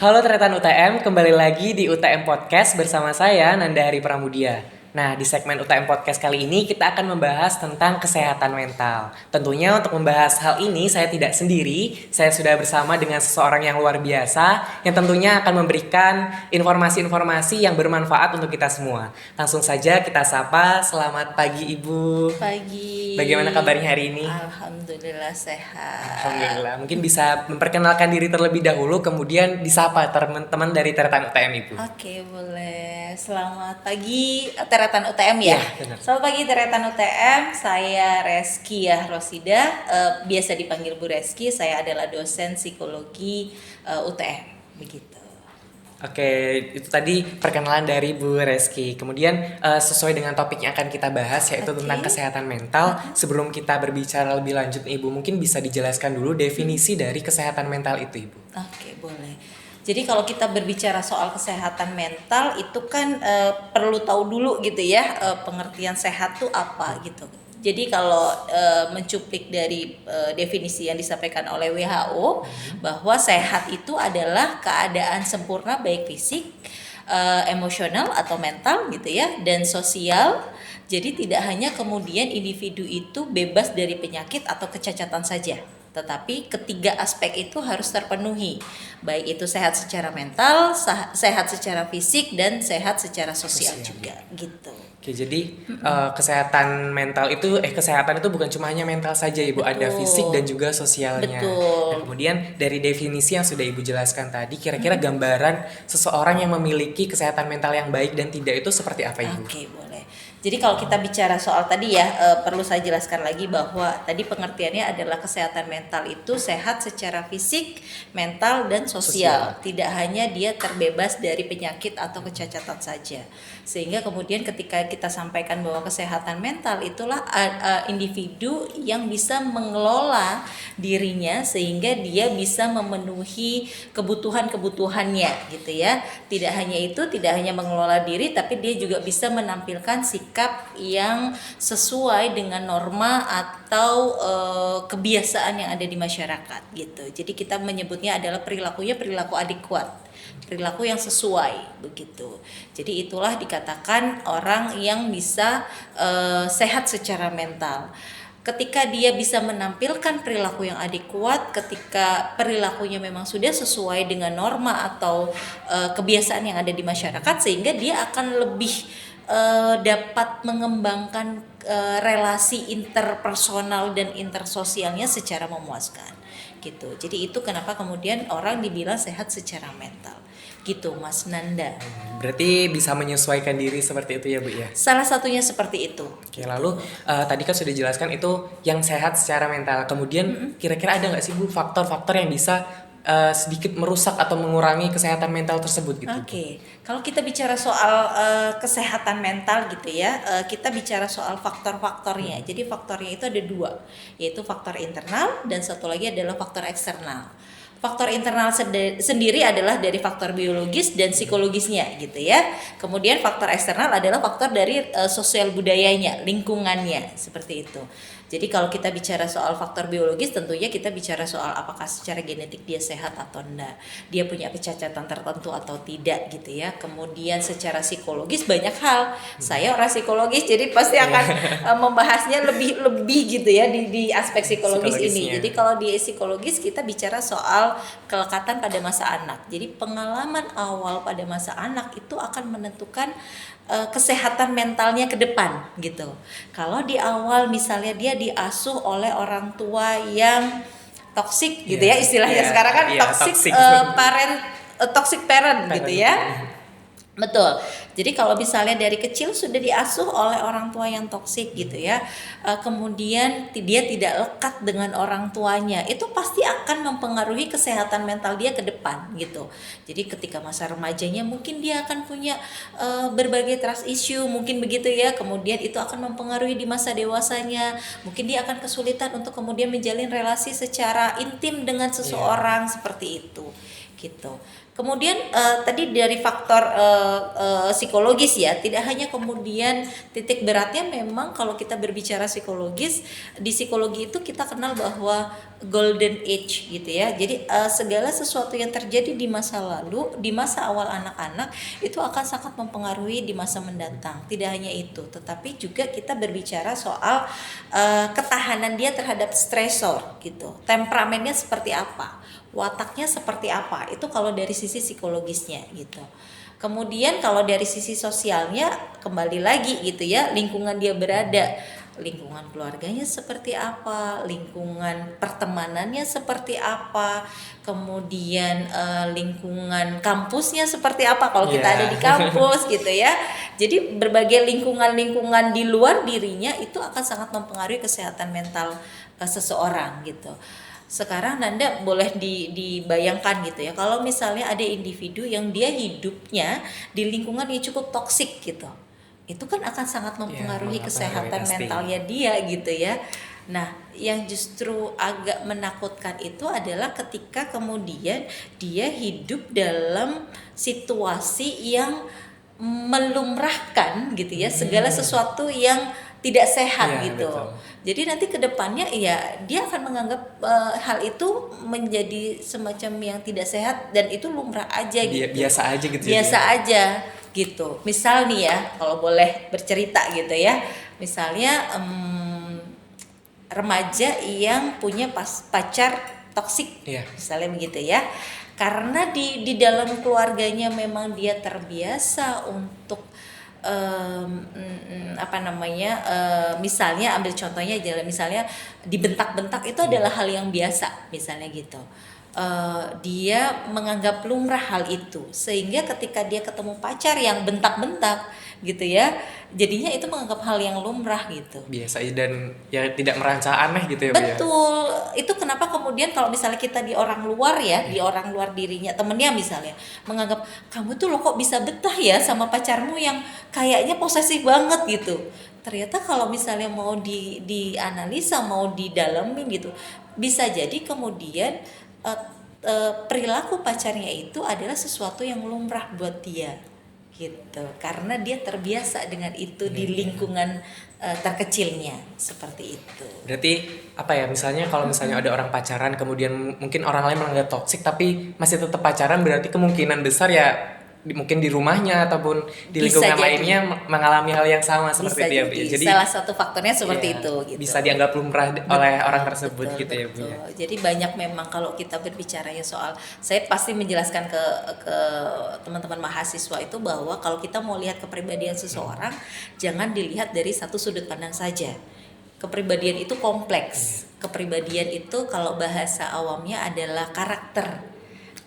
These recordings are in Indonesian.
Halo Tretan UTM, kembali lagi di UTM Podcast bersama saya Nanda Hari Pramudia. Nah, di segmen UTM Podcast kali ini kita akan membahas tentang kesehatan mental. Tentunya untuk membahas hal ini saya tidak sendiri, saya sudah bersama dengan seseorang yang luar biasa yang tentunya akan memberikan informasi-informasi yang bermanfaat untuk kita semua. Langsung saja kita sapa, selamat pagi Ibu. Pagi. Bagaimana kabarnya hari ini? Alhamdulillah sehat. Alhamdulillah. Mungkin bisa memperkenalkan diri terlebih dahulu, kemudian disapa teman-teman dari Tretan UTM Ibu. Oke, boleh. Selamat pagi Teretan UTM ya. Iya, benar. Selamat pagi Teretan UTM. Saya Reski ya Rosida. Biasa dipanggil Bu Reski. Saya adalah dosen psikologi UTM. Begitu. Oke, itu tadi perkenalan dari Bu Reski. Kemudian sesuai dengan topik yang akan kita bahas yaitu tentang kesehatan mental. Sebelum kita berbicara lebih lanjut, Ibu mungkin bisa dijelaskan dulu definisi dari kesehatan mental itu, Ibu. Oke, boleh. Jadi kalau kita berbicara soal kesehatan mental itu kan perlu tahu dulu gitu ya, pengertian sehat tuh apa gitu. Jadi kalau mencuplik dari definisi yang disampaikan oleh WHO bahwa sehat itu adalah keadaan sempurna baik fisik, emosional atau mental gitu ya, dan sosial. Jadi tidak hanya kemudian individu itu bebas dari penyakit atau kecacatan saja, tetapi ketiga aspek itu harus terpenuhi, baik itu sehat secara mental, sehat secara fisik, dan sehat secara sosial juga gitu. Oke, jadi kesehatan mental itu kesehatan itu bukan cuma hanya mental saja, Ibu. Betul. Ada fisik dan juga sosialnya. Betul. Nah, kemudian dari definisi yang sudah Ibu jelaskan tadi, kira-kira gambaran seseorang yang memiliki kesehatan mental yang baik dan tidak itu seperti apa, Ibu? Oke, boleh. Jadi kalau kita bicara soal tadi ya, perlu saya jelaskan lagi bahwa tadi pengertiannya adalah kesehatan mental itu sehat secara fisik, mental, dan sosial. Tidak hanya dia terbebas dari penyakit atau kecacatan saja. Sehingga kemudian ketika kita sampaikan bahwa kesehatan mental itulah individu yang bisa mengelola dirinya sehingga dia bisa memenuhi kebutuhan-kebutuhannya gitu ya. Tidak hanya mengelola diri, tapi dia juga bisa menampilkan sikap yang sesuai dengan norma atau kebiasaan yang ada di masyarakat gitu. Jadi kita menyebutnya adalah perilaku adekuat, perilaku yang sesuai begitu. Jadi itulah dikatakan orang yang bisa sehat secara mental. Ketika dia bisa menampilkan perilaku yang adekuat, ketika perilakunya memang sudah sesuai dengan norma atau kebiasaan yang ada di masyarakat, sehingga dia akan lebih dapat mengembangkan relasi interpersonal dan intersosialnya secara memuaskan gitu. Jadi itu kenapa kemudian orang dibilang sehat secara mental gitu, Mas Nanda. Berarti bisa menyesuaikan diri seperti itu ya, Bu ya? Salah satunya seperti itu. Oke, lalu tadi kan sudah dijelaskan itu yang sehat secara mental. Kemudian kira-kira ada nggak sih, Bu, faktor-faktor yang bisa sedikit merusak atau mengurangi kesehatan mental tersebut gitu? Oke. Kalau kita bicara soal kesehatan mental gitu ya, kita bicara soal faktor-faktornya. Jadi faktornya itu ada dua, yaitu faktor internal dan satu lagi adalah faktor eksternal. Faktor internal sendiri adalah dari faktor biologis dan psikologisnya gitu ya. Kemudian faktor eksternal adalah faktor dari sosial budayanya, lingkungannya, seperti itu. Jadi kalau kita bicara soal faktor biologis, tentunya kita bicara soal apakah secara genetik dia sehat atau enggak, dia punya kecacatan tertentu atau tidak gitu ya. Kemudian secara psikologis banyak hal. Saya orang psikologis, jadi pasti akan membahasnya lebih gitu ya di aspek psikologis ini. Jadi kalau di psikologis kita bicara soal kelekatan pada masa anak. Jadi pengalaman awal pada masa anak itu akan menentukan kesehatan mentalnya ke depan gitu. Kalau di awal misalnya dia diasuh oleh orang tua yang toksik gitu ya istilahnya sekarang kan toxic parent gitu ya. Betul. Jadi kalau misalnya dari kecil sudah diasuh oleh orang tua yang toksik gitu ya, kemudian dia tidak lekat dengan orang tuanya, itu pasti akan mempengaruhi kesehatan mental dia ke depan gitu. Jadi ketika masa remajanya mungkin dia akan punya berbagai trust issue, mungkin begitu ya. Kemudian itu akan mempengaruhi di masa dewasanya. Mungkin dia akan kesulitan untuk kemudian menjalin relasi secara intim dengan seseorang seperti itu. Gitu. Kemudian tadi dari faktor psikologis ya, tidak hanya kemudian titik beratnya memang kalau kita berbicara psikologis, di psikologi itu kita kenal bahwa golden age gitu ya. Jadi segala sesuatu yang terjadi di masa lalu, di masa awal anak-anak itu akan sangat mempengaruhi di masa mendatang. Tidak hanya itu, tetapi juga kita berbicara soal ketahanan dia terhadap stresor gitu. Temperamennya seperti apa? Wataknya seperti apa, itu kalau dari sisi psikologisnya gitu. Kemudian kalau dari sisi sosialnya kembali lagi gitu ya, lingkungan dia berada, lingkungan keluarganya seperti apa, lingkungan pertemanannya seperti apa, kemudian lingkungan kampusnya seperti apa kalau kita ada di kampus gitu ya. Jadi berbagai lingkungan-lingkungan di luar dirinya itu akan sangat mempengaruhi kesehatan mental seseorang gitu. Sekarang Nanda boleh dibayangkan gitu ya, kalau misalnya ada individu yang dia hidupnya di lingkungan yang cukup toksik gitu, itu kan akan sangat mempengaruhi kesehatan mentalnya dia gitu ya. Nah, yang justru agak menakutkan itu adalah ketika kemudian dia hidup dalam situasi yang melumrahkan gitu ya, segala sesuatu yang tidak sehat gitu. Betul. Jadi nanti kedepannya ya dia akan menganggap hal itu menjadi semacam yang tidak sehat dan itu lumrah aja gitu. Biasa aja gitu. Biasa aja gitu. Misal nih ya, kalau boleh bercerita gitu ya. Misalnya remaja yang punya pacar toksik, misalnya begitu ya. Karena di dalam keluarganya memang dia terbiasa untuk misalnya ambil contohnya aja, misalnya dibentak-bentak itu adalah hal yang biasa misalnya gitu. Dia menganggap lumrah hal itu, sehingga ketika dia ketemu pacar yang bentak-bentak gitu ya, jadinya itu menganggap hal yang lumrah gitu. Biasa dan ya tidak merasa aneh gitu ya. Betul, itu kenapa kemudian kalau misalnya kita di orang luar ya, di orang luar dirinya, temennya misalnya menganggap kamu tuh loh kok bisa betah ya sama pacarmu yang kayaknya posesif banget gitu. Ternyata kalau misalnya mau dianalisa, mau didalemin gitu, bisa jadi kemudian perilaku pacarnya itu adalah sesuatu yang lumrah buat dia gitu, karena dia terbiasa dengan itu di lingkungan terkecilnya seperti itu. Berarti apa ya, misalnya kalau misalnya ada orang pacaran kemudian mungkin orang lain menganggap toksik tapi masih tetap pacaran, berarti kemungkinan besar ya mungkin di rumahnya ataupun di lingkungan lainnya mengalami hal yang sama seperti itu ya Bu. Jadi salah satu faktornya seperti itu gitu. Bisa dianggap lumrah oleh orang tersebut gitu ya Bu ya. Jadi banyak memang kalau kita berbicaranya soal, saya pasti menjelaskan ke teman-teman mahasiswa itu bahwa kalau kita mau lihat kepribadian seseorang jangan dilihat dari satu sudut pandang saja. Kepribadian itu kompleks. Kepribadian itu kalau bahasa awamnya adalah karakter,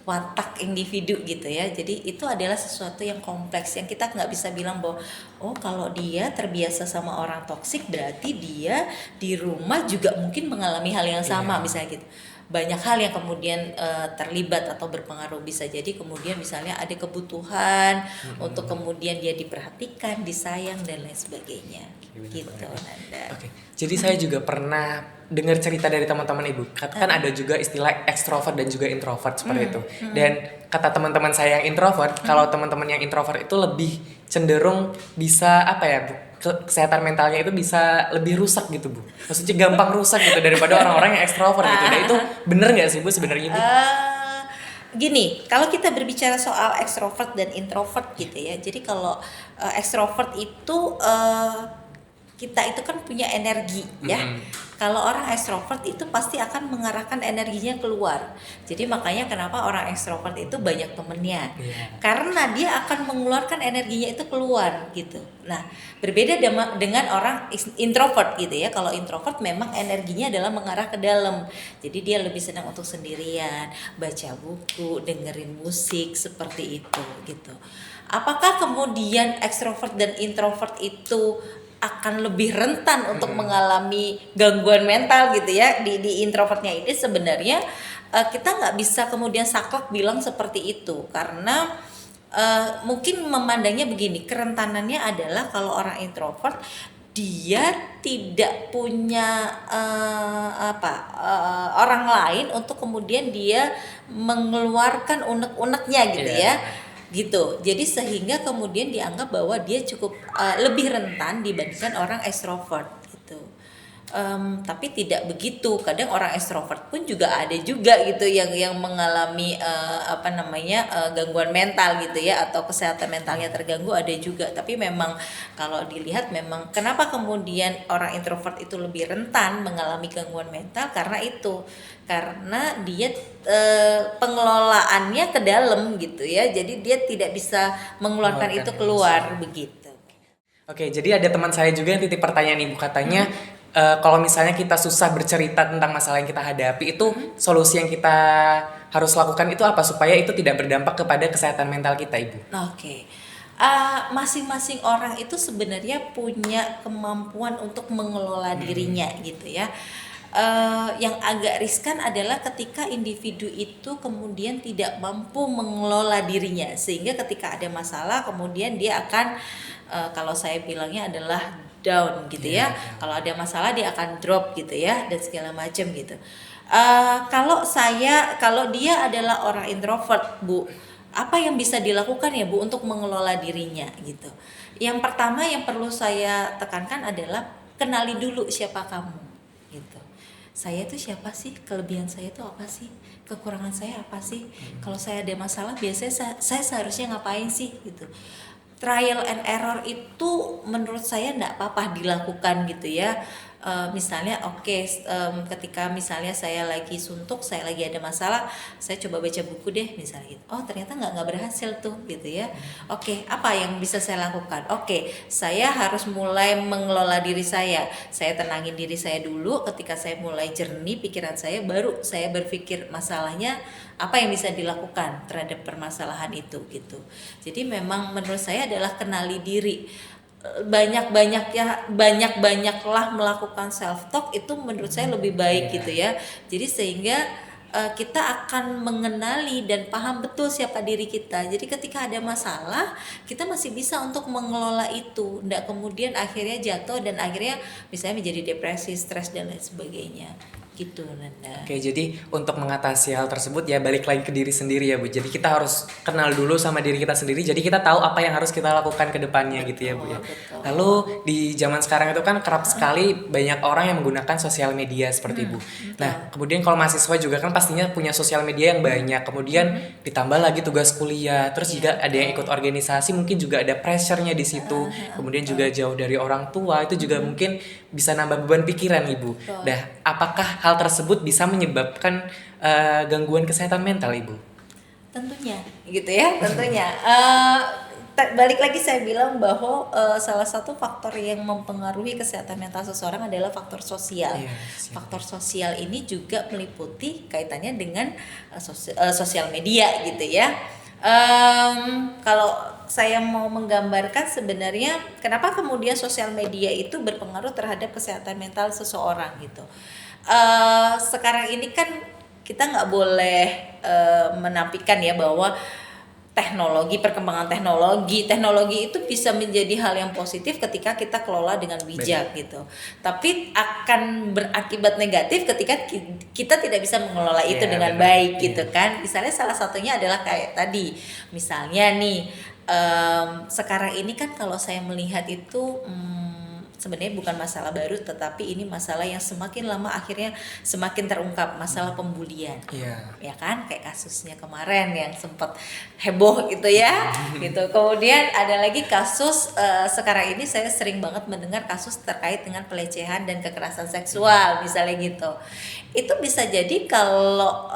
watak individu gitu ya. Jadi itu adalah sesuatu yang kompleks yang kita nggak bisa bilang bahwa oh kalau dia terbiasa sama orang toksik berarti dia di rumah juga mungkin mengalami hal yang sama misalnya gitu. Banyak hal yang kemudian terlibat atau berpengaruh, bisa jadi kemudian misalnya ada kebutuhan untuk kemudian dia diperhatikan, disayang dan lain sebagainya. Gitu Nanda. Oke. Jadi saya juga pernah dengar cerita dari teman-teman Ibu, kan ada juga istilah ekstrovert dan juga introvert seperti itu. Dan kata teman-teman saya yang introvert, kalau teman-teman yang introvert itu lebih cenderung bisa apa ya, Bu? Kesehatan mentalnya itu bisa lebih rusak gitu Bu. Maksudnya gampang rusak gitu daripada orang-orang yang ekstrovert gitu. Dan itu bener nggak sih Bu sebenarnya Bu? Gini, kalau kita berbicara soal ekstrovert dan introvert gitu ya. Jadi kalau ekstrovert itu kita itu kan punya energi ya. Kalau orang ekstrovert itu pasti akan mengarahkan energinya keluar. Jadi makanya kenapa orang ekstrovert itu banyak temennya. Karena dia akan mengeluarkan energinya itu keluar gitu. Nah, berbeda dengan orang introvert gitu ya. Kalau introvert memang energinya adalah mengarah ke dalam. Jadi dia lebih senang untuk sendirian, baca buku, dengerin musik seperti itu gitu. Apakah kemudian ekstrovert dan introvert itu akan lebih rentan untuk mengalami gangguan mental gitu ya di introvertnya ini? Sebenarnya kita nggak bisa kemudian saklek bilang seperti itu, karena mungkin memandangnya begini, kerentanannya adalah kalau orang introvert dia tidak punya orang lain untuk kemudian dia mengeluarkan unek-uneknya gitu Iya. ya gitu. Jadi sehingga kemudian dianggap bahwa dia cukup lebih rentan dibandingkan orang ekstrovert gitu. Tapi tidak begitu. Kadang orang ekstrovert pun juga ada juga gitu yang mengalami gangguan mental gitu ya, atau kesehatan mentalnya terganggu, ada juga. Tapi memang kalau dilihat memang kenapa kemudian orang introvert itu lebih rentan mengalami gangguan mental, karena dia pengelolaannya ke dalam gitu ya. Jadi dia tidak bisa mengeluarkan itu keluar begitu. Oke, jadi ada teman saya juga yang titip pertanyaan Ibu, katanya kalau misalnya kita susah bercerita tentang masalah yang kita hadapi, itu solusi yang kita harus lakukan itu apa supaya itu tidak berdampak kepada kesehatan mental kita, Ibu? Oke. Masing-masing orang itu sebenarnya punya kemampuan untuk mengelola dirinya gitu ya. Yang agak riskan adalah ketika individu itu kemudian tidak mampu mengelola dirinya, sehingga ketika ada masalah kemudian dia akan kalau saya bilangnya adalah down gitu ya. Kalau ada masalah dia akan drop gitu ya, dan segala macam gitu. Kalau dia adalah orang introvert, Bu, apa yang bisa dilakukan ya Bu untuk mengelola dirinya gitu. Yang pertama yang perlu saya tekankan adalah kenali dulu siapa kamu gitu. Saya itu siapa sih, kelebihan saya itu apa sih, kekurangan saya apa sih, kalau saya ada masalah biasanya saya seharusnya ngapain sih gitu. Trial and error itu menurut saya enggak apa-apa dilakukan gitu ya. Misalnya ketika misalnya saya lagi suntuk, saya lagi ada masalah, saya coba baca buku deh misalnya gitu. Oh ternyata nggak berhasil tuh gitu ya. Apa yang bisa saya lakukan? Saya harus mulai mengelola diri saya tenangin diri saya dulu. Ketika saya mulai jernih pikiran saya, baru saya berpikir masalahnya apa yang bisa dilakukan terhadap permasalahan itu gitu. Jadi memang menurut saya adalah kenali diri. Banyak-banyaklah melakukan self talk itu menurut saya lebih baik gitu ya. Jadi sehingga kita akan mengenali dan paham betul siapa diri kita. Jadi ketika ada masalah kita masih bisa untuk mengelola itu, nggak kemudian akhirnya jatuh dan akhirnya misalnya menjadi depresi, stres dan lain sebagainya gitu, Nanda. Oke, jadi untuk mengatasi hal tersebut ya balik lagi ke diri sendiri ya Bu. Jadi kita harus kenal dulu sama diri kita sendiri. Jadi kita tahu apa yang harus kita lakukan ke depannya gitu ya Bu ya. Betul. Lalu di zaman sekarang itu kan kerap sekali banyak orang yang menggunakan sosial media seperti Ibu. Nah, kemudian kalau mahasiswa juga kan pastinya punya sosial media yang banyak. Kemudian ditambah lagi tugas kuliah. Terus juga ada yang ikut organisasi, mungkin juga ada pressure-nya di situ. Kemudian juga jauh dari orang tua, itu juga mungkin bisa nambah beban pikiran Ibu. Dah, apakah hal tersebut bisa menyebabkan gangguan kesehatan mental Ibu? Tentunya gitu ya, tentunya. Balik lagi saya bilang bahwa salah satu faktor yang mempengaruhi kesehatan mental seseorang adalah faktor sosial. Faktor sosial ini juga meliputi kaitannya dengan sosial media gitu ya. Kalau saya mau menggambarkan sebenarnya kenapa kemudian sosial media itu berpengaruh terhadap kesehatan mental seseorang gitu. Sekarang ini kan kita nggak boleh menafikan ya bahwa perkembangan teknologi itu bisa menjadi hal yang positif ketika kita kelola dengan bijak gitu. Tapi akan berakibat negatif ketika kita tidak bisa mengelola itu dengan baik gitu kan. Misalnya salah satunya adalah kayak tadi, misalnya nih sekarang ini kan kalau saya melihat itu sebenarnya bukan masalah baru, tetapi ini masalah yang semakin lama akhirnya semakin terungkap, masalah pembulian. Ya kan, kayak kasusnya kemarin yang sempat heboh gitu ya. Gitu. Kemudian ada lagi kasus sekarang ini saya sering banget mendengar kasus terkait dengan pelecehan dan kekerasan seksual misalnya gitu. Itu bisa jadi kalau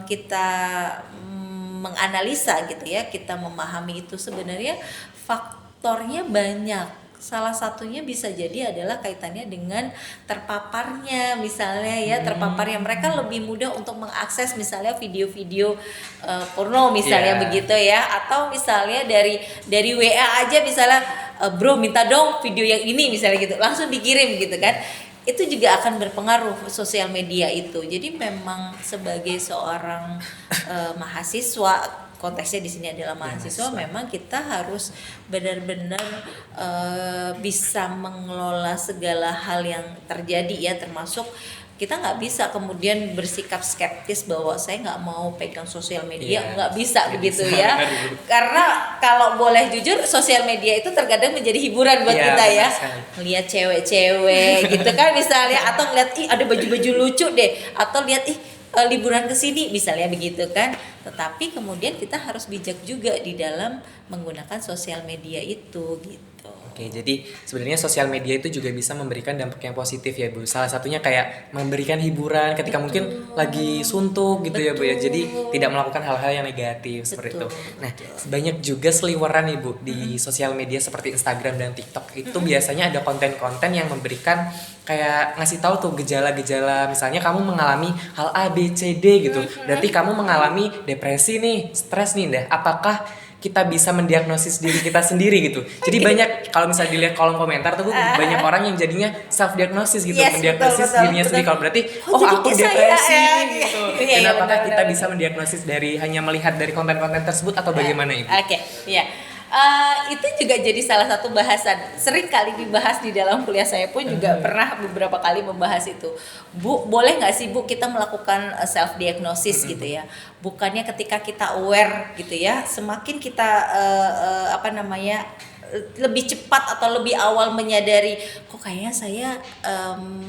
kita menganalisa gitu ya, kita memahami itu sebenarnya faktornya banyak. Salah satunya bisa jadi adalah kaitannya dengan terpaparnya misalnya ya, terpaparnya mereka lebih mudah untuk mengakses misalnya video-video porno misalnya begitu ya, atau misalnya dari WA aja misalnya bro minta dong video yang ini misalnya gitu, langsung dikirim gitu kan. Itu juga akan berpengaruh sosial media itu. Jadi memang sebagai seorang mahasiswa, konteksnya di sini adalah mahasiswa, memang kita harus benar-benar bisa mengelola segala hal yang terjadi ya, termasuk Kita nggak bisa kemudian bersikap skeptis bahwa saya nggak mau pegang sosial media, Iya. nggak bisa Nggak begitu bisa, ya. benar, Bu. Karena kalau boleh jujur, sosial media itu terkadang menjadi hiburan buat Iya, kita ya. benar sekali. Lihat cewek-cewek gitu kan misalnya, atau ngeliat ih ada baju-baju lucu deh, atau lihat ih liburan ke sini misalnya begitu kan. Tetapi kemudian kita harus bijak juga di dalam menggunakan sosial media itu gitu. Oke, jadi sebenarnya sosial media itu juga bisa memberikan dampak yang positif ya Bu. Salah satunya kayak memberikan hiburan ketika mungkin lagi suntuk gitu ya Bu ya. Jadi tidak melakukan hal-hal yang negatif seperti itu. Nah, banyak juga seliweran nih Bu di sosial media seperti Instagram dan TikTok itu biasanya ada konten-konten yang memberikan kayak ngasih tahu tuh gejala-gejala, misalnya kamu mengalami hal A B C D gitu. Berarti kamu mengalami depresi nih, stres nih. Dah, apakah kita bisa mendiagnosis diri kita sendiri gitu. Jadi banyak kalau misalnya dilihat kolom komentar tuh Bu, banyak orang yang jadinya self diagnosis gitu, Yes, mendiagnosis betul, dirinya betul. sendiri. Kalau berarti Oh, jadi aku kayak saya, depresi ya. gitu. Iya, Dan iya, apakah benar, kita benar. bisa mendiagnosis dari hanya melihat dari konten-konten tersebut atau bagaimana Ibu? Oke, ya. Itu juga jadi salah satu bahasan sering kali dibahas di dalam kuliah saya pun juga pernah beberapa kali membahas itu. Bu, boleh nggak sih Bu kita melakukan self diagnosis gitu ya? Bukannya ketika kita aware gitu ya, semakin kita apa namanya lebih cepat atau lebih awal menyadari kok kayaknya saya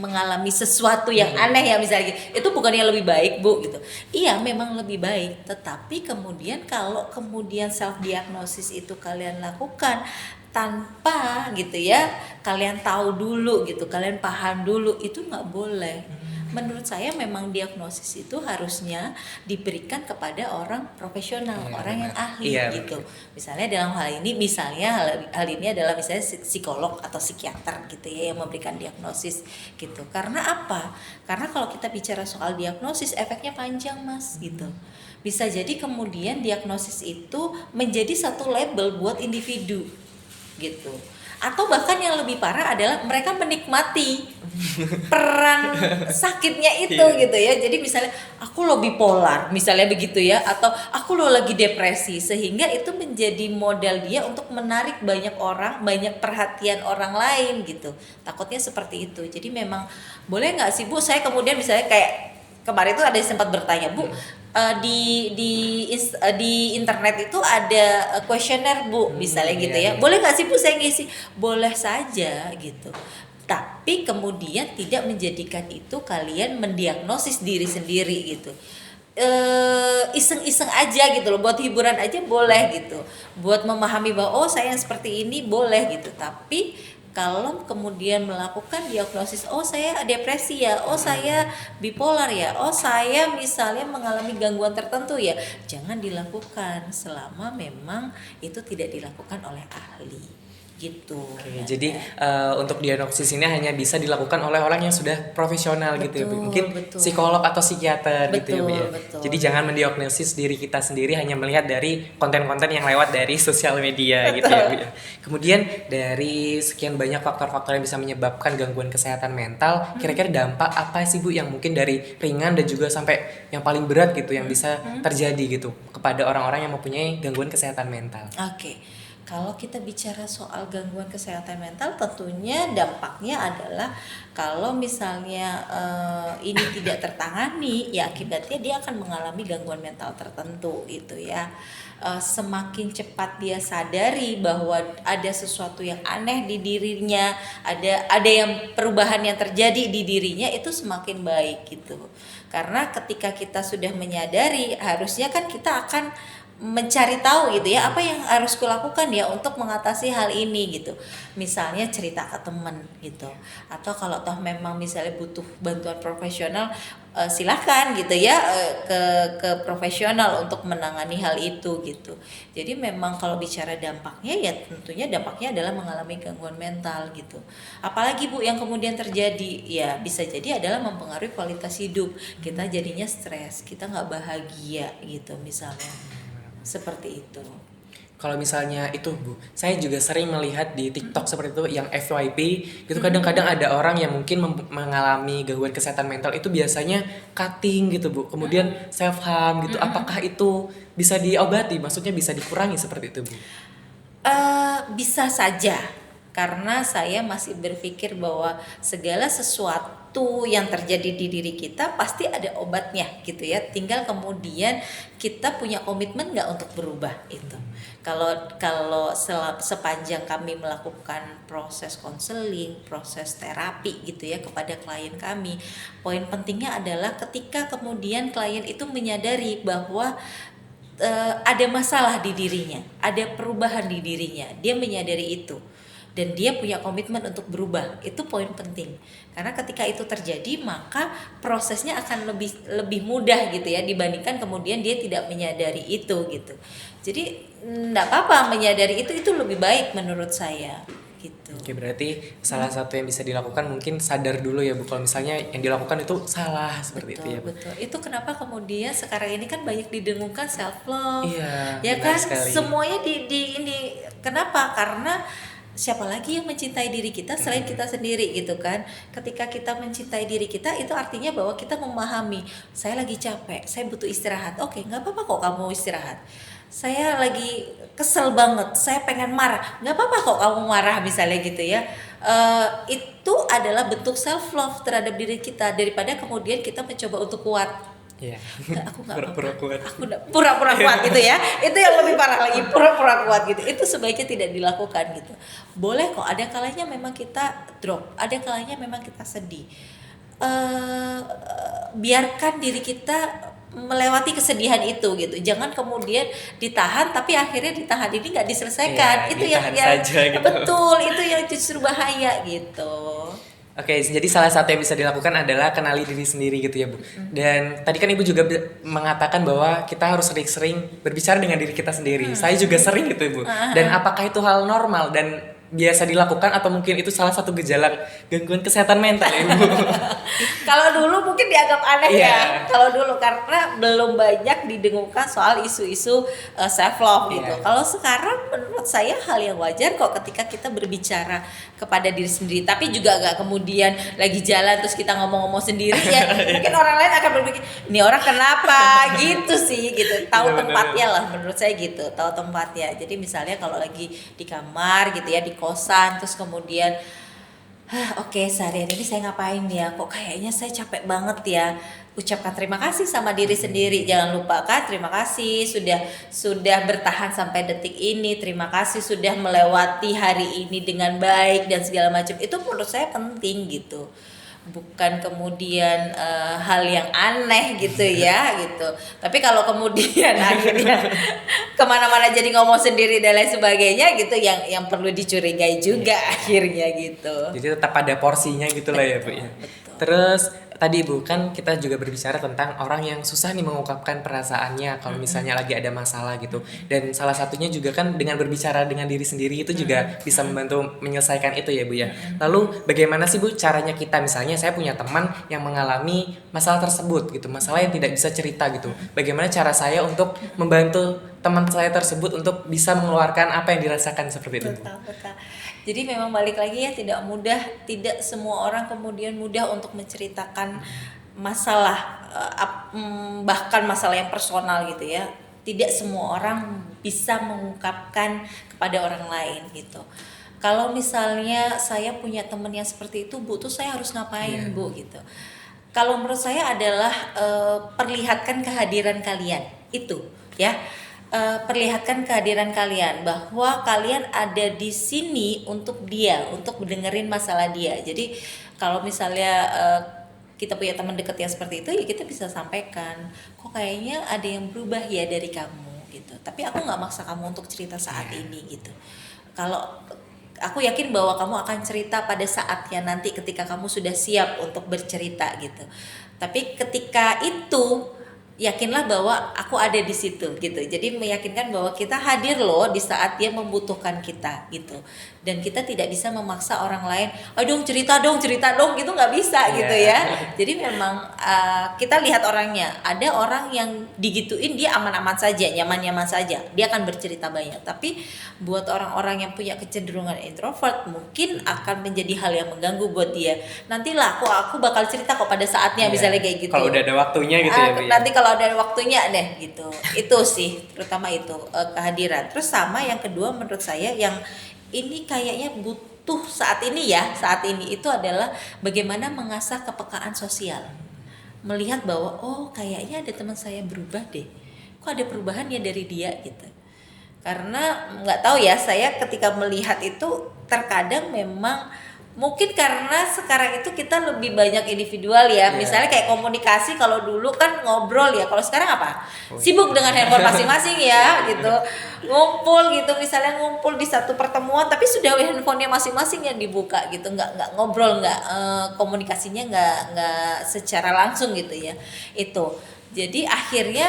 mengalami sesuatu yang aneh ya misalnya gitu. Itu bukannya lebih baik Bu gitu. Iya memang lebih baik, tetapi kemudian kalau kemudian self diagnosis itu kalian lakukan tanpa gitu ya, kalian tahu dulu gitu, kalian paham dulu, itu nggak boleh. Menurut saya memang diagnosis itu harusnya diberikan kepada orang profesional, Iya, orang yang benar. ahli Iya, gitu. Misalnya dalam hal ini, misalnya hal ini adalah misalnya psikolog atau psikiater gitu ya yang memberikan diagnosis gitu. Karena apa? Karena kalau kita bicara soal diagnosis, efeknya panjang Mas gitu. Bisa jadi kemudian diagnosis itu menjadi satu label buat individu gitu. Atau bahkan yang lebih parah adalah mereka menikmati peran sakitnya itu gitu ya. Jadi misalnya aku lo bipolar misalnya begitu ya, atau aku lo lagi depresi, sehingga itu menjadi modal dia untuk menarik banyak orang, banyak perhatian orang lain gitu. Takutnya seperti itu. Jadi memang boleh nggak sih Bu saya kemudian misalnya kayak kemarin itu ada yang sempat bertanya Bu, di internet itu ada kuesioner Bu misalnya gitu iya, ya, iya. boleh nggak sih Bu saya ngisi? Boleh saja gitu, tapi kemudian tidak menjadikan itu kalian mendiagnosis diri sendiri gitu. Iseng-iseng aja gitu loh, buat hiburan aja boleh gitu, buat memahami bahwa oh saya yang seperti ini boleh gitu. Tapi kalau kemudian melakukan diagnosis, oh saya depresi ya, oh saya bipolar ya, oh saya misalnya mengalami gangguan tertentu ya, jangan dilakukan selama memang itu tidak dilakukan oleh ahli gitu. Oke, jadi untuk diagnosis ini hanya bisa dilakukan oleh orang yang sudah profesional gitu ya Bu. Betul, Mungkin betul. psikolog atau psikiater gitu ya Bu ya. Betul. Jadi jangan mendiagnosis diri kita sendiri hanya melihat dari konten-konten yang lewat dari sosial media gitu ya Bu ya. Kemudian dari sekian banyak faktor-faktor yang bisa menyebabkan gangguan kesehatan mental, kira-kira dampak apa sih Bu yang mungkin dari ringan dan juga sampai yang paling berat gitu yang bisa terjadi gitu kepada orang-orang yang mempunyai gangguan kesehatan mental? Oke. Kalau kita bicara soal gangguan kesehatan mental, tentunya dampaknya adalah kalau misalnya ini tidak tertangani, ya akibatnya dia akan mengalami gangguan mental tertentu gitu ya. Semakin cepat dia sadari bahwa ada sesuatu yang aneh di dirinya, ada yang perubahan yang terjadi di dirinya, itu semakin baik gitu. Karena ketika kita sudah menyadari, harusnya kan kita akan mencari tahu gitu ya, apa yang harus kulakukan ya untuk mengatasi hal ini gitu. Misalnya cerita ke teman gitu, atau kalau toh memang misalnya butuh bantuan profesional, silakan gitu ya, ke profesional untuk menangani hal itu gitu. Jadi memang kalau bicara dampaknya ya tentunya dampaknya adalah mengalami gangguan mental gitu. Apalagi Bu yang kemudian terjadi ya bisa jadi adalah mempengaruhi kualitas hidup. Kita jadinya stres, kita nggak bahagia gitu misalnya. Seperti itu. Kalau misalnya itu Bu, saya juga sering melihat di TikTok seperti itu yang FYP gitu, kadang-kadang ada orang yang mungkin mengalami gangguan kesehatan mental itu biasanya cutting gitu Bu, kemudian self harm gitu. Apakah itu bisa diobati? Maksudnya bisa dikurangi seperti itu Bu? Bisa saja. karena saya masih berpikir bahwa segala sesuatu yang terjadi di diri kita pasti ada obatnya gitu ya, tinggal kemudian kita punya komitmen nggak untuk berubah itu. Kalau sepanjang kami melakukan proses konseling, proses terapi gitu ya kepada klien kami, poin pentingnya adalah ketika kemudian klien itu menyadari bahwa ada masalah di dirinya, ada perubahan di dirinya, dia menyadari itu dan dia punya komitmen untuk berubah. Itu poin penting, karena ketika itu terjadi maka prosesnya akan lebih mudah gitu ya, dibandingkan kemudian dia tidak menyadari itu gitu. Jadi enggak apa-apa menyadari itu lebih baik menurut saya gitu. Oke, berarti salah satu yang bisa dilakukan mungkin sadar dulu ya Bu, kalau misalnya yang dilakukan itu salah seperti itu ya Bu. Betul. Itu kenapa kemudian sekarang ini kan banyak didengungkan self love. Iya, Ya benar kan sekali. semuanya di ini. Kenapa? Karena siapa lagi yang mencintai diri kita selain kita sendiri gitu kan. Ketika kita mencintai diri kita, itu artinya bahwa kita memahami, saya lagi capek, saya butuh istirahat. Oke, nggak apa-apa kok kamu istirahat. Saya lagi kesel banget, saya pengen marah, nggak apa-apa kok kamu marah misalnya gitu ya. Itu adalah bentuk self love terhadap diri kita, daripada kemudian kita mencoba untuk kuat. Iya. Aku nggak Pura-pura apa-apa. kuat. Aku pura-pura kuat gitu ya. Itu yang lebih parah lagi, pura-pura kuat gitu. Itu sebaiknya tidak dilakukan gitu. Boleh kok, ada kalanya memang kita drop, ada kalanya memang kita sedih. Biarkan diri kita melewati kesedihan itu gitu. Jangan kemudian ditahan, tapi akhirnya ditahan ini nggak diselesaikan. Iya, Itu yang ditahan saja gitu. betul, itu yang justru bahaya gitu. Oke, jadi salah satu yang bisa dilakukan adalah kenali diri sendiri gitu ya Bu. Dan tadi kan Ibu juga mengatakan bahwa kita harus sering-sering berbicara dengan diri kita sendiri. Saya juga sering gitu Ibu. Dan apakah itu hal normal dan biasa dilakukan atau mungkin itu salah satu gejala gangguan kesehatan mental ya Ibu? Kalau dulu mungkin dianggap aneh Iya. ya. Kalau dulu karena belum banyak didengungkan soal isu-isu self love gitu. Iya. Kalau sekarang menurut saya hal yang wajar kok ketika kita berbicara kepada diri sendiri. Tapi juga gak kemudian lagi jalan terus kita ngomong-ngomong sendiri ya. Mungkin orang lain akan berpikir, ini orang kenapa gitu sih gitu. Tahu Benar-benar. tempatnya lah menurut saya gitu. Tahu tempatnya. Jadi misalnya kalau lagi di kamar gitu ya, di kosan, terus kemudian oke, seharian ini saya ngapain ya? Kok kayaknya saya capek banget ya. Ucapkan terima kasih sama diri sendiri. Jangan lupakan terima kasih sudah bertahan sampai detik ini. Terima kasih sudah melewati hari ini dengan baik dan segala macam. Itu menurut saya penting gitu. Bukan kemudian hal yang aneh gitu ya gitu. Tapi kalau kemudian akhirnya kemana-mana jadi ngomong sendiri dan lain sebagainya gitu, yang perlu dicurigai juga akhirnya gitu. Jadi tetap ada porsinya gitu lah ya Bu ya. Betul. Terus tadi Bu kan kita juga berbicara tentang orang yang susah nih mengungkapkan perasaannya kalau misalnya lagi ada masalah gitu. Dan salah satunya juga kan dengan berbicara dengan diri sendiri itu juga bisa membantu menyelesaikan itu ya Bu ya. Lalu bagaimana sih Bu caranya kita, misalnya saya punya teman yang mengalami masalah tersebut gitu, masalah yang tidak bisa cerita gitu. Bagaimana cara saya untuk membantu teman saya tersebut untuk bisa mengeluarkan apa yang dirasakan seperti itu Bu? Betul. Jadi memang balik lagi ya, tidak mudah, tidak semua orang kemudian mudah untuk menceritakan masalah, bahkan masalah yang personal gitu ya. Tidak semua orang bisa mengungkapkan kepada orang lain gitu. Kalau misalnya saya punya teman yang seperti itu, Bu, tuh saya harus ngapain Bu gitu. Kalau menurut saya adalah perlihatkan kehadiran kalian itu ya. Perlihatkan kehadiran kalian bahwa kalian ada di sini untuk dia, untuk mendengerin masalah dia. Jadi kalau misalnya kita punya teman dekat yang seperti itu, ya kita bisa sampaikan, kok kayaknya ada yang berubah ya dari kamu gitu. Tapi aku nggak maksa kamu untuk cerita saat ini gitu. Kalau aku yakin bahwa kamu akan cerita pada saatnya nanti ketika kamu sudah siap untuk bercerita gitu. Tapi ketika itu yakinlah bahwa aku ada di situ gitu. Jadi meyakinkan bahwa kita hadir loh di saat dia membutuhkan kita gitu. Dan kita tidak bisa memaksa orang lain, aduh cerita dong gitu, nggak bisa gitu ya. Jadi memang kita lihat orangnya. Ada orang yang digituin dia aman-aman saja, nyaman-nyaman saja, dia akan bercerita banyak. Tapi buat orang-orang yang punya kecenderungan introvert, mungkin akan menjadi hal yang mengganggu buat dia. Nantilah aku bakal cerita kok pada saatnya, misalnya kayak gitu. Kalau udah ada waktunya gitu ya Bu ya. Nanti kalau ada waktunya deh gitu. Itu sih terutama itu kehadiran. Terus sama yang kedua menurut saya, yang ini kayaknya butuh saat ini itu adalah bagaimana mengasah kepekaan sosial, melihat bahwa oh kayaknya ada teman saya berubah deh, kok ada perubahan ya dari dia gitu. Karena nggak tahu ya, saya ketika melihat itu terkadang memang mungkin karena sekarang itu kita lebih banyak individual ya. Misalnya kayak komunikasi, kalau dulu kan ngobrol ya, kalau sekarang apa? Sibuk dengan handphone masing-masing ya gitu. Ngumpul gitu, misalnya ngumpul di satu pertemuan tapi sudah handphonenya masing-masing yang dibuka gitu, nggak ngobrol, nggak komunikasinya nggak secara langsung gitu ya. Itu jadi akhirnya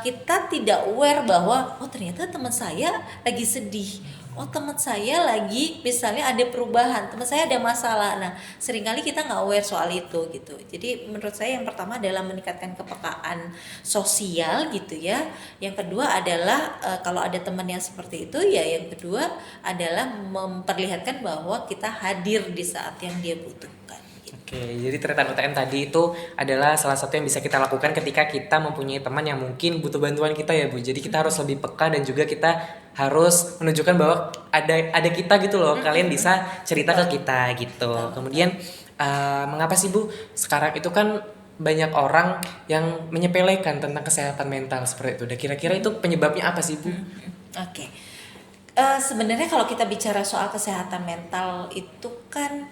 kita tidak aware bahwa oh ternyata teman saya lagi sedih, oh teman saya lagi misalnya ada perubahan, teman saya ada masalah. Nah seringkali kita nggak aware soal itu gitu. Jadi menurut saya yang pertama adalah meningkatkan kepekaan sosial gitu ya. Yang kedua adalah kalau ada teman yang seperti itu ya, yang kedua adalah memperlihatkan bahwa kita hadir di saat yang dia butuhkan. Oke, jadi tretan UTM tadi itu adalah salah satu yang bisa kita lakukan ketika kita mempunyai teman yang mungkin butuh bantuan kita ya Bu. Jadi kita harus lebih peka dan juga kita harus menunjukkan bahwa ada kita gitu loh. Kalian bisa cerita ke kita gitu. Kemudian mengapa sih Bu sekarang itu kan banyak orang yang menyepelekan tentang kesehatan mental seperti itu. Dan kira-kira itu penyebabnya apa sih Bu? Oke. Sebenarnya kalau kita bicara soal kesehatan mental itu kan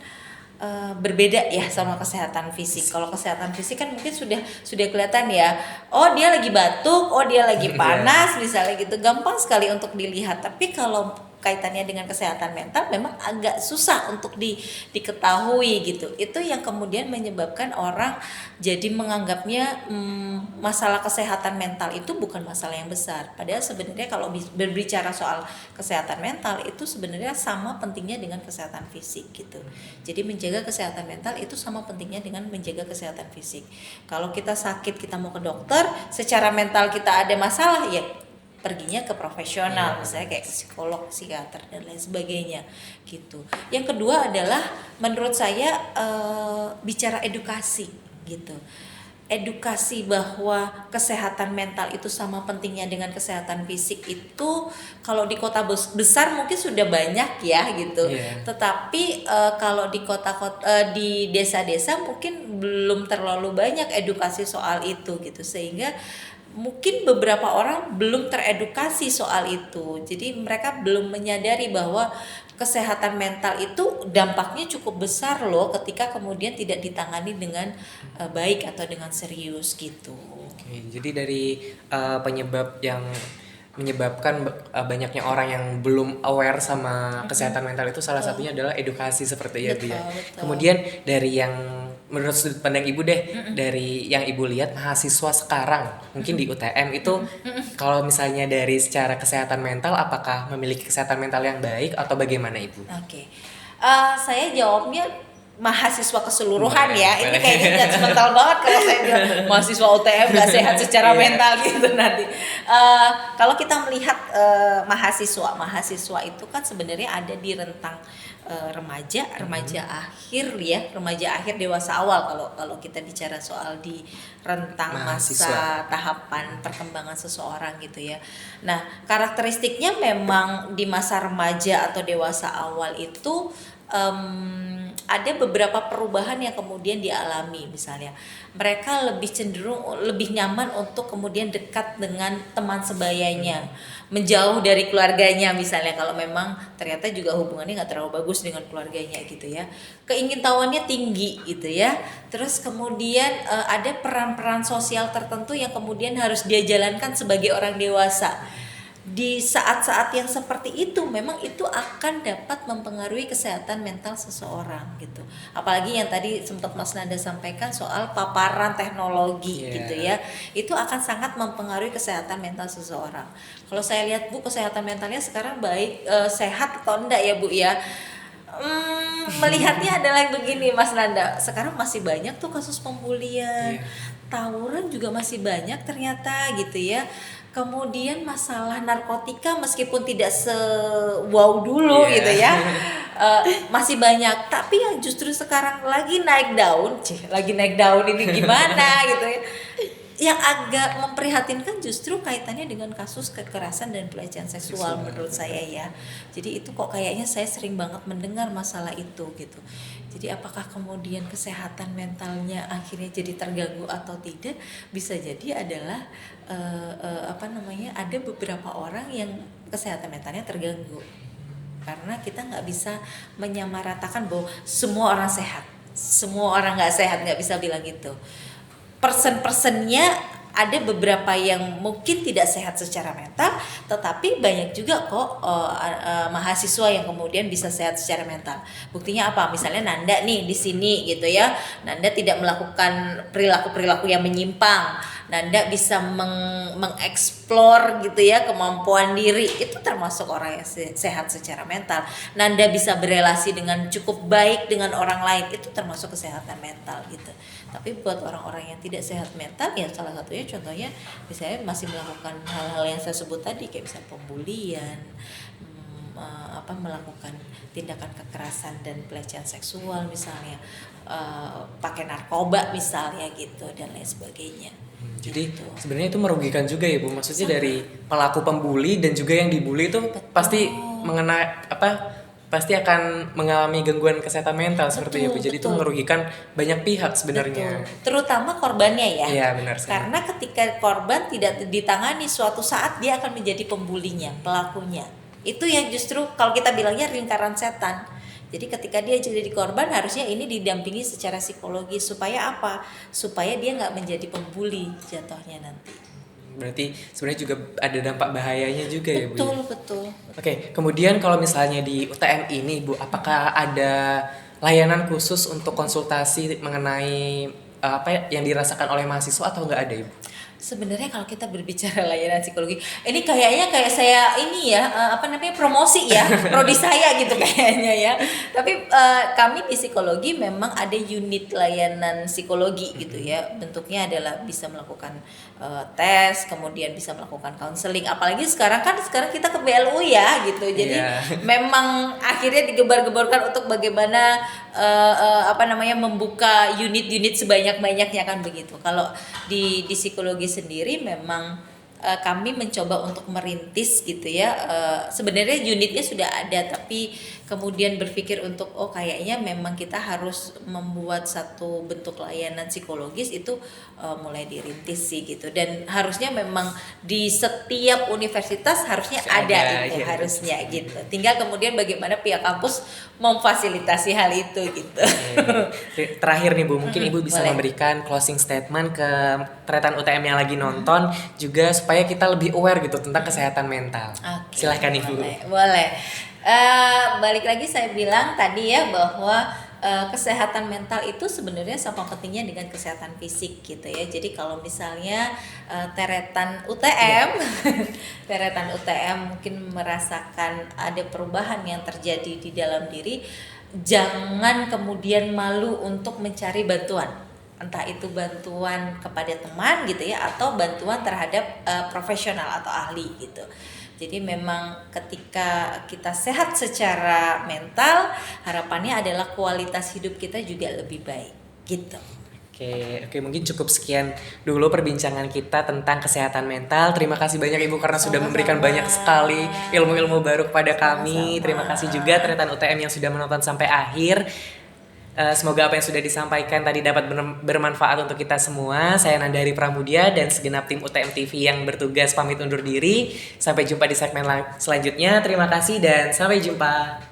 berbeda ya sama kesehatan fisik. Kalau kesehatan fisik kan mungkin sudah kelihatan ya. Oh dia lagi batuk, oh dia lagi panas misalnya gitu. Gampang sekali untuk dilihat. Tapi kalau kaitannya dengan kesehatan mental memang agak susah untuk diketahui gitu. Itu yang kemudian menyebabkan orang jadi menganggapnya masalah kesehatan mental itu bukan masalah yang besar. Padahal sebenarnya kalau berbicara soal kesehatan mental itu sebenarnya sama pentingnya dengan kesehatan fisik gitu. Jadi menjaga kesehatan mental itu sama pentingnya dengan menjaga kesehatan fisik. Kalau kita sakit, kita mau ke dokter, secara mental kita ada masalah ya perginya ke profesional, misalnya kayak psikolog, psikiater dan lain sebagainya gitu. Yang kedua adalah menurut saya bicara edukasi gitu. Edukasi bahwa kesehatan mental itu sama pentingnya dengan kesehatan fisik itu kalau di kota besar mungkin sudah banyak ya gitu. Tetapi kalau di kota-kota di desa-desa mungkin belum terlalu banyak edukasi soal itu gitu, sehingga mungkin beberapa orang belum teredukasi soal itu. Jadi mereka belum menyadari bahwa kesehatan mental itu dampaknya cukup besar loh ketika kemudian tidak ditangani dengan baik atau dengan serius gitu. Oke, jadi dari penyebab yang menyebabkan banyaknya orang yang belum aware sama kesehatan mental itu salah satunya adalah edukasi seperti itu ya. Kemudian dari yang menurut sudut pandang Ibu deh, dari yang Ibu lihat mahasiswa sekarang mungkin di UTM itu kalau misalnya dari secara kesehatan mental apakah memiliki kesehatan mental yang baik atau bagaimana Ibu? Oke. Saya jawabnya mahasiswa keseluruhan ya. Ini kayaknya judgmental banget kalau saya bilang mahasiswa UTM gak sehat secara mental gitu nanti. Kalau kita melihat mahasiswa itu kan sebenarnya ada di rentang remaja akhir dewasa awal kalau kita bicara soal di rentang masa tahapan perkembangan seseorang gitu ya. Nah, karakteristiknya memang di masa remaja atau dewasa awal itu ada beberapa perubahan yang kemudian dialami. Misalnya mereka lebih cenderung lebih nyaman untuk kemudian dekat dengan teman sebayanya, menjauh dari keluarganya misalnya kalau memang ternyata juga hubungannya nggak terlalu bagus dengan keluarganya gitu ya. Keingintahuannya tinggi gitu ya. Terus kemudian ada peran-peran sosial tertentu yang kemudian harus dia jalankan sebagai orang dewasa. Di saat-saat yang seperti itu memang itu akan dapat mempengaruhi kesehatan mental seseorang gitu. Apalagi yang tadi sempat Mas Nanda sampaikan soal paparan teknologi gitu ya. Itu akan sangat mempengaruhi kesehatan mental seseorang. Kalau saya lihat Bu, kesehatan mentalnya sekarang baik, sehat atau enggak ya Bu ya? Melihatnya adalah begini Mas Nanda, sekarang masih banyak tuh kasus pembulian, tawuran juga masih banyak ternyata gitu ya. Kemudian masalah narkotika meskipun tidak se-wow dulu gitu ya, masih banyak. Tapi yang justru sekarang lagi naik daun ini gimana gitu ya. yang agak memprihatinkan justru kaitannya dengan kasus kekerasan dan pelecehan seksual menurut saya ya. Jadi itu kok kayaknya saya sering banget mendengar masalah itu gitu. Jadi apakah kemudian kesehatan mentalnya akhirnya jadi terganggu atau tidak? Bisa jadi adalah ada beberapa orang yang kesehatan mentalnya terganggu. Karena kita nggak bisa menyamaratakan bahwa semua orang sehat, semua orang nggak sehat, nggak bisa bilang gitu. Person-personnya ada beberapa yang mungkin tidak sehat secara mental, tetapi banyak juga kok mahasiswa yang kemudian bisa sehat secara mental. Buktinya apa? Misalnya Nanda nih di sini gitu ya, Nanda tidak melakukan perilaku-perilaku yang menyimpang. Nanda bisa mengeksplor gitu ya kemampuan diri, itu termasuk orang yang sehat secara mental. Nanda bisa berelasi dengan cukup baik dengan orang lain, itu termasuk kesehatan mental gitu. Tapi buat orang-orang yang tidak sehat mental ya salah satunya contohnya misalnya masih melakukan hal-hal yang saya sebut tadi kayak misalnya pembulian, melakukan tindakan kekerasan dan pelecehan seksual misalnya, pakai narkoba misalnya gitu dan lain sebagainya. Jadi gitu. sebenarnya itu merugikan juga ya Bu. Maksudnya dari pelaku pembuli dan juga yang dibully itu pasti pasti akan mengalami gangguan kesehatan mental seperti itu. Jadi itu merugikan banyak pihak sebenarnya. Betul. Terutama korbannya ya. Iya benar sekali. Karena ketika korban tidak ditangani suatu saat dia akan menjadi pembulinya, pelakunya. Itu yang justru kalau kita bilangnya lingkaran setan. Jadi ketika dia jadi korban harusnya ini didampingi secara psikologis supaya apa? Supaya dia nggak menjadi pembuli jatuhnya nanti. Berarti sebenarnya juga ada dampak bahayanya juga ya Bu. Betul. Oke, kemudian kalau misalnya di UTM ini Bu, apakah ada layanan khusus untuk konsultasi mengenai apa yang dirasakan oleh mahasiswa atau nggak ada Ibu? Sebenarnya kalau kita berbicara layanan psikologi, ini kayaknya kayak saya ini ya promosi ya, prodi saya gitu kayaknya ya. Tapi kami di psikologi memang ada unit layanan psikologi gitu ya. Bentuknya adalah bisa melakukan tes, kemudian bisa melakukan counseling. Apalagi sekarang kita ke BLU ya gitu. Jadi memang akhirnya digembar-gemborkan untuk bagaimana membuka unit-unit sebanyak-banyaknya kan begitu. Kalau di psikologi sendiri memang kami mencoba untuk merintis gitu ya. Sebenarnya unitnya sudah ada tapi kemudian berpikir untuk kayaknya memang kita harus membuat satu bentuk layanan psikologis itu mulai dirintis sih gitu. Dan harusnya memang di setiap universitas harusnya ada itu harusnya gitu. Tinggal kemudian bagaimana pihak kampus memfasilitasi hal itu gitu. Terakhir nih Bu, mungkin Ibu bisa memberikan closing statement ke teretan UTM yang lagi nonton juga supaya kita lebih aware gitu tentang kesehatan mental. Silahkan Ibu. Boleh. Balik lagi saya bilang tadi ya bahwa kesehatan mental itu sebenarnya sama pentingnya dengan kesehatan fisik gitu ya. Jadi kalau misalnya teretan UTM teretan UTM mungkin merasakan ada perubahan yang terjadi di dalam diri, jangan kemudian malu untuk mencari bantuan. Entah itu bantuan kepada teman gitu ya atau bantuan terhadap profesional atau ahli gitu. Jadi memang ketika kita sehat secara mental, harapannya adalah kualitas hidup kita juga lebih baik gitu. Oke, mungkin cukup sekian dulu perbincangan kita tentang kesehatan mental. Terima kasih banyak Ibu karena sudah memberikan banyak sekali ilmu-ilmu baru kepada kami. Terima kasih juga teretan UTM yang sudah menonton sampai akhir. Semoga apa yang sudah disampaikan tadi dapat bermanfaat untuk kita semua. Saya Nandahari Pramudia dan segenap tim UTM TV yang bertugas pamit undur diri. Sampai jumpa di segmen selanjutnya. Terima kasih dan sampai jumpa.